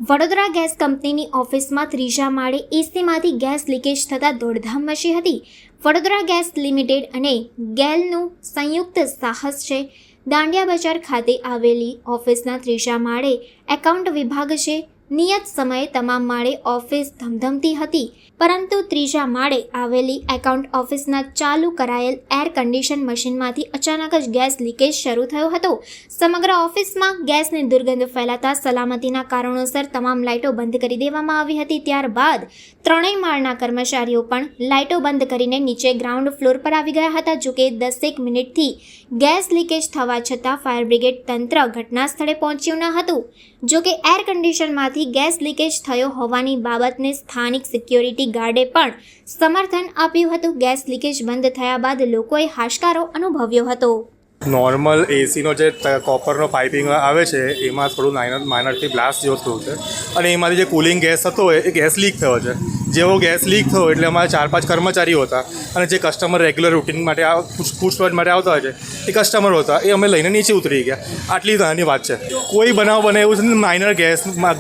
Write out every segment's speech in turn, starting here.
Vadodara gas કંપનીની ઓફિસમાં ત્રીજા માળે એસીમાંથી ગેસ લીકેજ થતાં દોડધામ મચી હતી. વડોદરા ગેસ લિમિટેડ અને ગેલનું સંયુક્ત સાહસ છે. દાંડિયા બજાર ખાતે આવેલી ઓફિસના ત્રીજા માળે એકાઉન્ટ વિભાગ છે. નિયત સમયે તમામ માળે ઓફિસ ધમધમતી હતી, પરંતુ ત્રીજા માળે આવેલી એકાઉન્ટ ઓફિસના ચાલુ કરાયેલ એર કન્ડિશન મશીનમાંથી અચાનક જ ગેસ લીકેજ શરૂ થયો હતો. સમગ્ર ઓફિસમાં ગેસની દુર્ગંધ ફેલાતા સલામતીના કારણોસર તમામ લાઇટો બંધ કરી દેવામાં આવી હતી. ત્યારબાદ ત્રણેય માળના કર્મચારીઓ પણ લાઇટો બંધ કરીને નીચે ગ્રાઉન્ડ ફ્લોર પર આવી ગયા હતા. જોકે 10 મિનિટથી ગેસ લીકેજ થવા છતાં ફાયર બ્રિગેડ તંત્ર ઘટના સ્થળે પહોંચ્યું ન હતું. જોકે એર કન્ડિશનમાંથી ગેસ લીકેજ થયો હોવાની બાબતને સ્થાનિક સિક્યોરિટી ગાર્ડે પણ સમર્થન આપ્યું હતું. ગેસ લીકેજ બંધ થયા બાદ લોકોએ હાશકારો અનુભવ્યો હતો. નોર્મલ એસીનો જે કોપરનો પાઇપિંગ આવે છે એમાં થોડું માઇનરથી બ્લાસ્ટ જેવું થયું છે અને એમાંથી જે કુલિંગ ગેસ હતો એ ગેસ લીક થયો છે. જેવો ગેસ લીક થયો એટલે અમારા 4-5 કર્મચારીઓ હતા અને જે કસ્ટમર રેગ્યુલર રૂટીન માટે પૂછપરછ માટે આવતા હોય છે એ કસ્ટમર હતા, એ અમે લઈને નીચે ઉતરી ગયા. આટલી નાની વાત છે. કોઈ બનાવ બને એવું છે ને માઇનર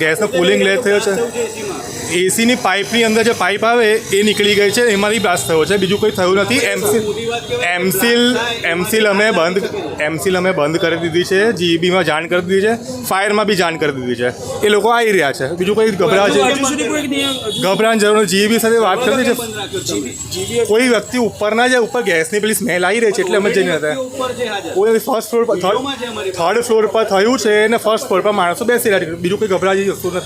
ગેસનો કુલિંગ લેક થયો છે. એસીની પાઇપની અંદર જે પાઇપ આવે એ નીકળી ગઈ છે, એમાંથી બ્લાસ્ટ થયો છે. બીજું કોઈ થયું નથી. એમસીલ અમે બંધ કરી દીધી છે. જીબીમાં જાણ કરી દીધી છે. ફાયરમાં બી જાણ કરી દીધી છે. એ લોકો આવી રહ્યા છે. બીજું કોઈ ગભરાવાની જરૂર નથી. જીબી સાથે વાત કરી છે. કોઈ વ્યક્તિ ઉપર ના જાય. ઉપર ગેસની પેલી સ્મેલ આવી રહી છે એટલે અમે જઈને હતા. કોઈ ફર્સ્ટ ફ્લોર પર થર્ડ ફ્લોર પર થયું છે અને ફર્સ્ટ ફ્લોર પર માણસો બેસી રહ્યા છે. બીજું કોઈ ગભરાવાની વસ્તુ નથી.